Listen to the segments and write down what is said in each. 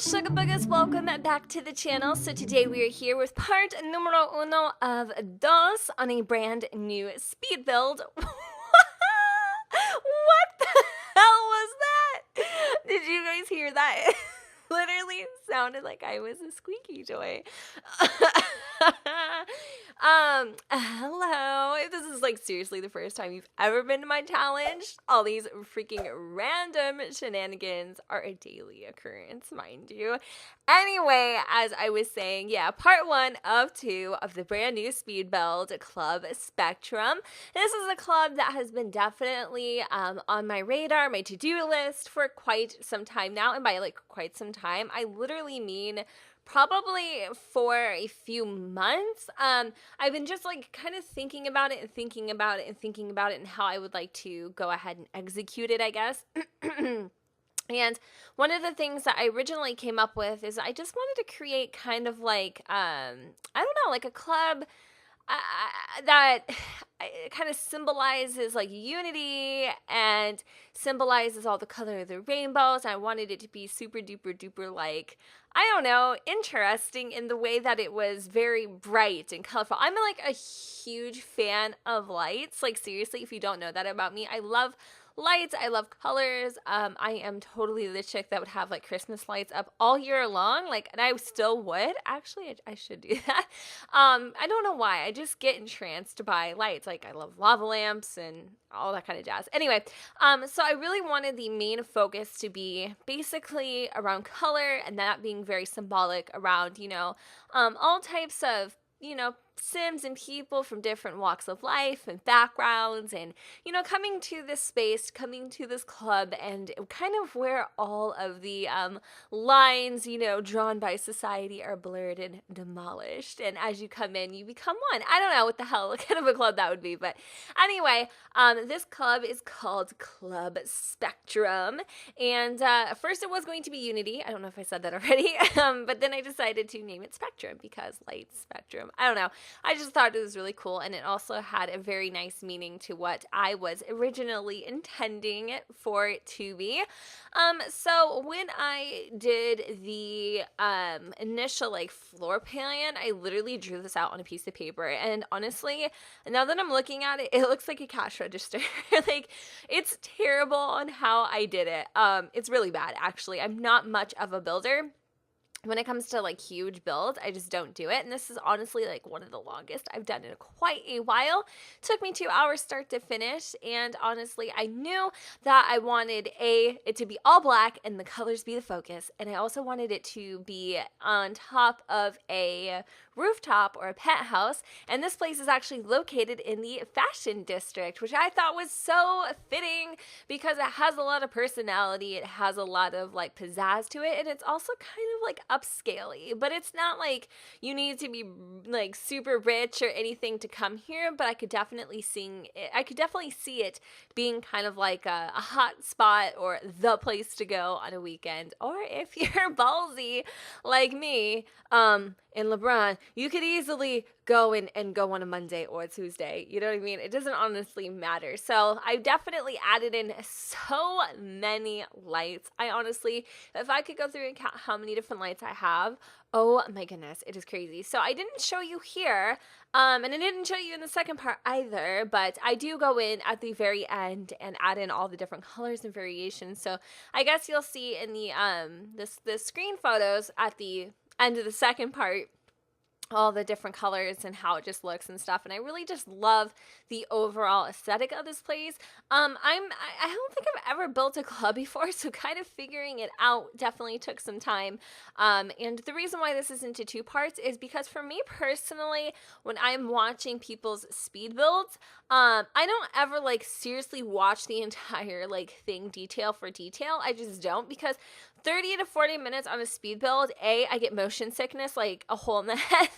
Hello sugar buggers, welcome back to the channel. So today we are here with part numero uno of dos on a brand new speed build. What the hell was that? Did you guys hear that? It literally sounded like I was a squeaky toy. Hello. If this is like seriously the first time you've ever been to my challenge, all these freaking random shenanigans are a daily occurrence, mind you. Anyway, as I was saying, yeah, part 1 of 2 of the brand new speed build Club Spectrum. This is a club that has been definitely on my radar, my to-do list for quite some time now. And by like quite some time, I literally mean probably for a few months. I've been just like kind of thinking about it and thinking about it and thinking about it and how I would like to go ahead and execute it, I guess. And one of the things that I originally came up with is I just wanted to create kind of like, I don't know, like a club that kind of symbolizes like unity and symbolizes all the color of the rainbows. I wanted it to be super duper duper like, I don't know, interesting in the way that it was very bright and colorful. I'm like a huge fan of lights. Like seriously, if you don't know that about me, I love lights. I love colors. I am totally the chick that would have like Christmas lights up all year long. Like, and I still would. Actually, I should do that. I don't know why. I just get entranced by lights. Like, I love lava lamps and all that kind of jazz. Anyway, so I really wanted the main focus to be basically around color, and that being very symbolic around, you know, all types of, you know, Sims and people from different walks of life and backgrounds, and you know, coming to this space, coming to this club, and kind of where all of the lines, you know, drawn by society are blurred and demolished, and as you come in you become one. I don't know what the hell kind of a club that would be, but anyway, this club is called Club Spectrum, and first it was going to be Unity. I don't know if I said that already, but then I decided to name it Spectrum because light spectrum. I don't know. I just thought it was really cool, and it also had a very nice meaning to what I was originally intending for it to be. So when I did the initial like floor plan, I literally drew this out on a piece of paper, and honestly, now that I'm looking at it, it looks like a cash register. Like, it's terrible on how I did it. It's really bad, actually. I'm not much of a builder. When it comes to like huge builds, I just don't do it. And this is honestly like one of the longest I've done in quite a while. It took me 2 hours start to finish. And honestly, I knew that I wanted it to be all black and the colors be the focus. And I also wanted it to be on top of a rooftop or a penthouse. And this place is actually located in the fashion district, which I thought was so fitting because it has a lot of personality. It has a lot of like pizzazz to it. And it's also kind of like upscale-y, but it's not like you need to be like super rich or anything to come here, but I could definitely see it being kind of like a hot spot or the place to go on a weekend. Or if you're ballsy like me, in LeBron, you could easily go and go on a Monday or a Tuesday. You know what I mean? It doesn't honestly matter. So I definitely added in so many lights. I honestly, if I could go through and count how many different lights I have, oh my goodness, it is crazy. So I didn't show you here, and I didn't show you in the second part either, but I do go in at the very end and add in all the different colors and variations. So I guess you'll see in the the screen photos at the end of the second part all the different colors and how it just looks and stuff, and I really just love the overall aesthetic of this place. I don't think I've ever built a club before, so kind of figuring it out definitely took some time. And the reason why this is into 2 parts is because for me personally, when I'm watching people's speed builds, I don't ever like seriously watch the entire like thing detail for detail. I just don't, because 30 to 40 minutes on a speed build, A, I get motion sickness like a hole in the head,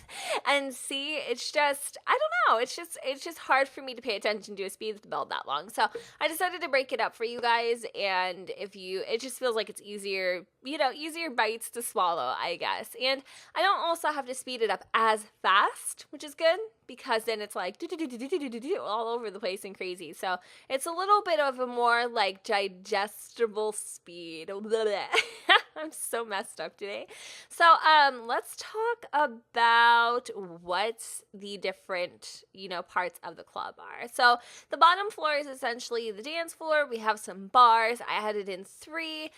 and C, it's just, I don't know, it's just hard for me to pay attention to a speed build that long. So I decided to break it up for you guys, and it just feels like it's easier, you know, easier bites to swallow, I guess. And I don't also have to speed it up as fast, which is good, because then it's like all over the place and crazy. So it's a little bit of a more like digestible speed. I'm so messed up today. So let's talk about what the different, parts of the club are. So the bottom floor is essentially the dance floor. We have some bars. I had it in 3.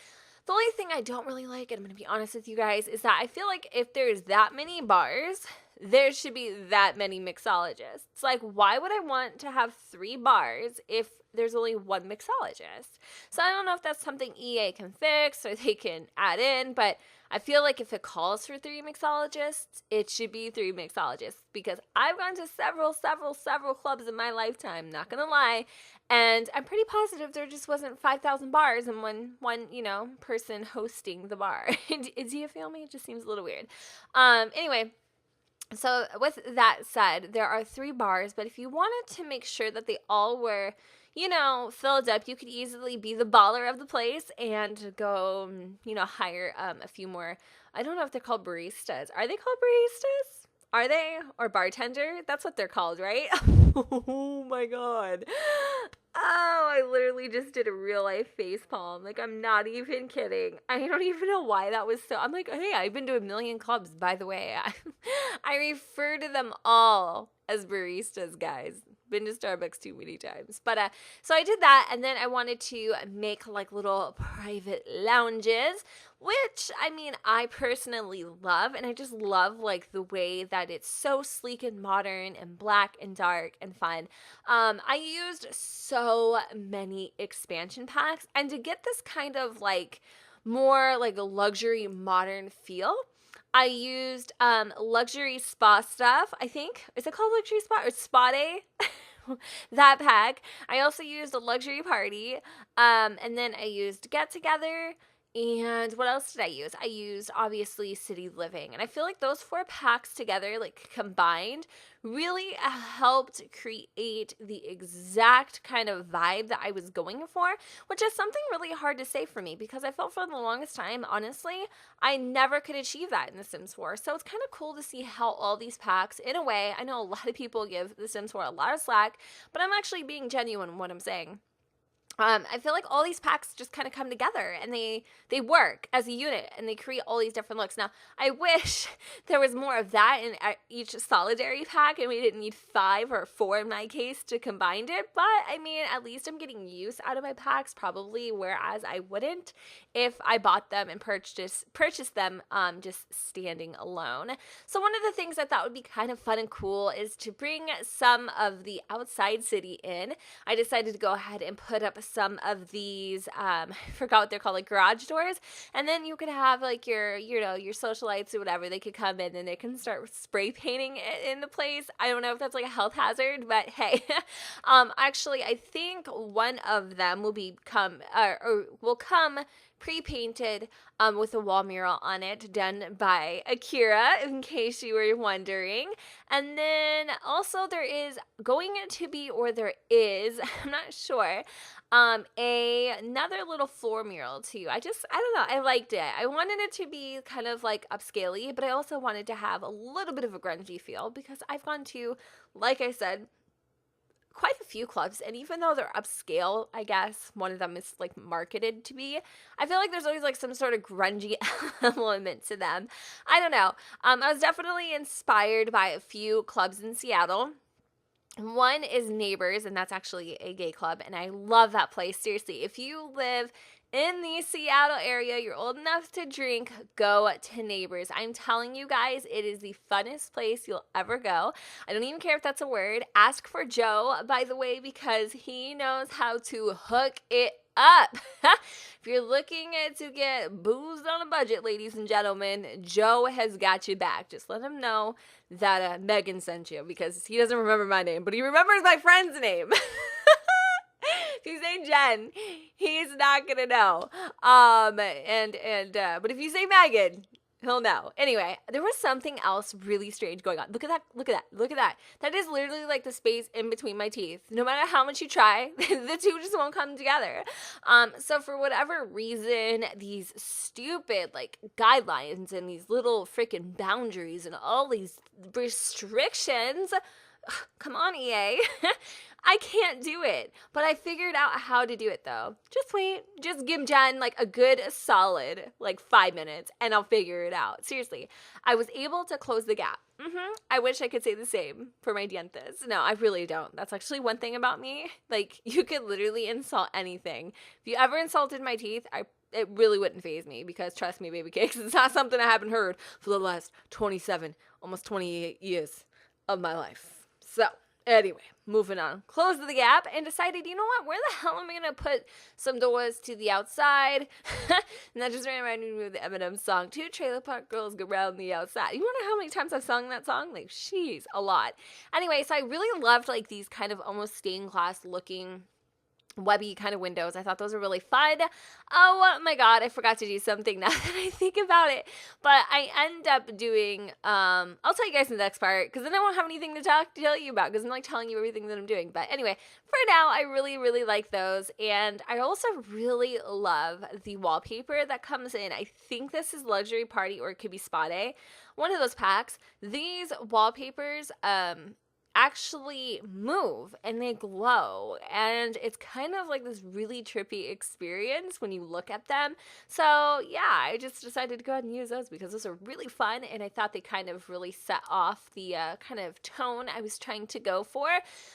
The only thing I don't really like, and I'm going to be honest with you guys, is that I feel like if there's that many bars, there should be that many mixologists. Like, why would I want to have 3 bars if there's only 1 mixologist? So I don't know if that's something EA can fix or they can add in, but I feel like if it calls for 3 mixologists, it should be 3 mixologists, because I've gone to several clubs in my lifetime, not gonna lie, and I'm pretty positive there just wasn't 5,000 bars and one person hosting the bar. Do you feel me? It just seems a little weird. Anyway, so with that said, there are 3 bars, but if you wanted to make sure that they all were, filled up, you could easily be the baller of the place and go, hire a few more. I don't know if they're called baristas. Are they called baristas? Are they? Or bartender? That's what they're called, right? Oh my God. Oh, I literally just did a real life face palm. Like, I'm not even kidding. I don't even know why that was so. I'm like, hey, I've been to a million clubs, by the way. I refer to them all as baristas, guys. Been to Starbucks too many times. But so I did that, and then I wanted to make like little private lounges, which I personally love, and I just love like the way that it's so sleek and modern and black and dark and fun. I used so many expansion packs, and to get this kind of like more like a luxury modern feel, I used luxury spa stuff, I think. Is it called luxury spa or spa day? That pack. I also used a luxury party. And then I used get together. And what else did I use? I used, obviously, City Living. And I feel like those 4 packs together, like combined, really helped create the exact kind of vibe that I was going for, which is something really hard to say for me, because I felt for the longest time, honestly, I never could achieve that in The Sims 4. So it's kind of cool to see how all these packs, in a way, I know a lot of people give The Sims 4 a lot of slack, but I'm actually being genuine in what I'm saying. I feel like all these packs just kind of come together and they work as a unit and they create all these different looks. Now, I wish there was more of that in each solidary pack and we didn't need 5 or 4 in my case to combine it. But at least I'm getting use out of my packs probably, whereas I wouldn't if I bought them and purchased them just standing alone. So one of the things I thought would be kind of fun and cool is to bring some of the outside city in. I decided to go ahead and put up some of these, I forgot what they're called, like garage doors, and then you could have like your socialites or whatever, they could come in and they can start spray painting in the place. I don't know if that's like a health hazard, but hey, actually I think one of them will come pre-painted with a wall mural on it done by Akira, in case you were wondering. And then also there is, I'm not sure, another little floor mural too. I don't know, I liked it. I wanted it to be kind of like upscale-y, but I also wanted to have a little bit of a grungy feel, because I've gone to, like I said, quite a few clubs, and even though they're upscale, I guess one of them is like marketed to be, I feel like there's always like some sort of grungy element to them. I don't know. I was definitely inspired by a few clubs in Seattle. One is Neighbors, and that's actually a gay club, and I love that place. Seriously, if you live in the Seattle area, you're old enough to drink, go to Neighbors. I'm telling you guys, it is the funnest place you'll ever go. I don't even care if that's a word. Ask for Joe, by the way, because he knows how to hook it up. If you're looking to get boozed on a budget, ladies and gentlemen, Joe has got you back. Just let him know that Megan sent you, because he doesn't remember my name, but he remembers my friend's name. If you say Jen, he's not gonna know. But if you say Megan, he'll know. Anyway, there was something else really strange going on. Look at that, look at that, look at that. That is literally like the space in between my teeth. No matter how much you try, the two just won't come together. So for whatever reason, these stupid like guidelines and these little freaking boundaries and all these restrictions Come on, EA. I can't do it. But I figured out how to do it though. Just wait. Just give Jen like a good solid like 5 minutes and I'll figure it out. Seriously. I was able to close the gap. I wish I could say the same for my dientes. No, I really don't. That's actually one thing about me. Like, you could literally insult anything. If you ever insulted my teeth, it really wouldn't faze me because trust me, baby cakes, it's not something I haven't heard for the last 27, almost 28 years of my life. So, anyway, moving on. Closed the gap and decided, you know what? Where the hell am I going to put some doors to the outside? And that just reminded me of the Eminem song, Two Trailer Park Girls Go Round the Outside. You wonder how many times I've sung that song? Like, sheesh, a lot. Anyway, so I really loved like these kind of almost stained glass looking webby kind of windows. I thought those were really fun. Oh my god, I forgot to do something now that I think about it. But I end up doing, I'll tell you guys in the next part, because then I won't have anything to tell you about, because I'm like telling you everything that I'm doing. But anyway, for now, I really, really like those. And I also really love the wallpaper that comes in. I think this is Luxury Party or it could be Spa Day. One of those packs. These wallpapers, actually move and they glow, and it's kind of like this really trippy experience when you look at them. So yeah, I just decided to go ahead and use those because those are really fun, and I thought they kind of really set off the kind of tone I was trying to go for.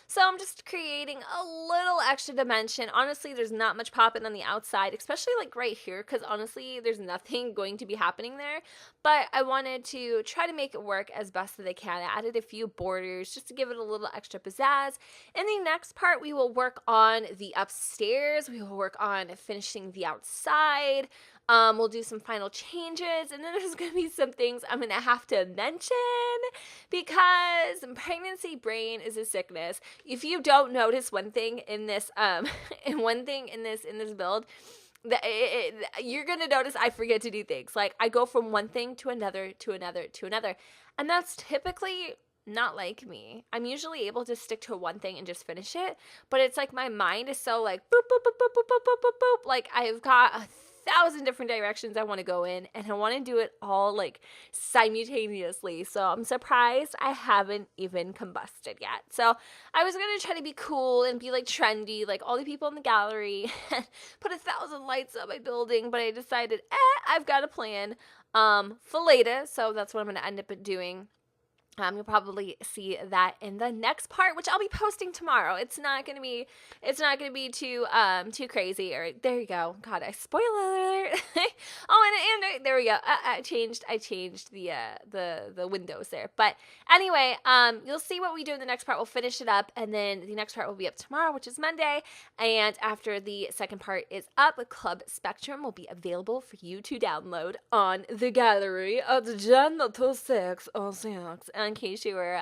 So I'm just creating a little extra dimension. Honestly, there's not much popping on the outside, especially like right here, because honestly there's nothing going to be happening there, but I wanted to try to make it work as best that I can. I added a few borders just to give it a little extra pizzazz. In the next part, we will work on the upstairs. We will work on finishing the outside. We'll do some final changes, and then there's going to be some things I'm going to have to mention because pregnancy brain is a sickness. If you don't notice one thing in this, in this build, you're going to notice I forget to do things. Like, I go from one thing to another, to another, to another. And that's typically not like me. I'm usually able to stick to one thing and just finish it. But it's like my mind is so like, boop, boop, boop, boop, boop, boop, boop, boop, boop. Like, I've got 1,000 different directions I want to go in, and I want to do it all like simultaneously. So I'm surprised I haven't even combusted yet. So I was going to try to be cool and be like trendy, like all the people in the gallery, put 1,000 lights on my building, but I decided, I've got a plan for later. So that's what I'm going to end up doing. You'll probably see that in the next part, which I'll be posting tomorrow. It's not gonna be too crazy. Or there you go. God, I spoiler alert. Oh, and there we go. I changed the windows there. But anyway, you'll see what we do in the next part. We'll finish it up, and then the next part will be up tomorrow, which is Monday. And after the second part is up, Club Spectrum will be available for you to download on the gallery of the Gen.xurbansimsx. In case you were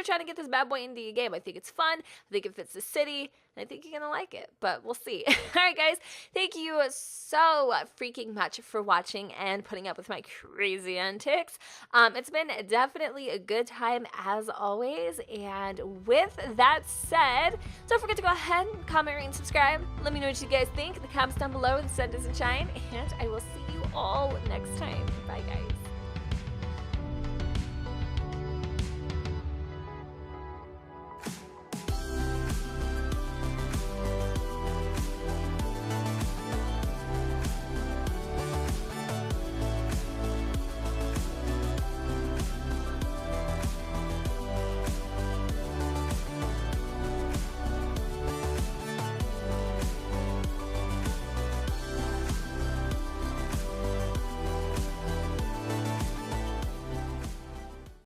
trying to get this bad boy into your game. I think it's fun. I think it fits the city, and I think you're gonna like it, but we'll see. All right, guys, thank you so freaking much for watching and putting up with my crazy antics. It's been definitely a good time as always, and with that said, don't forget to go ahead and comment, rate, and subscribe. Let me know what you guys think in the comments down below. The sun doesn't shine, and I will see you all next time. Bye, guys.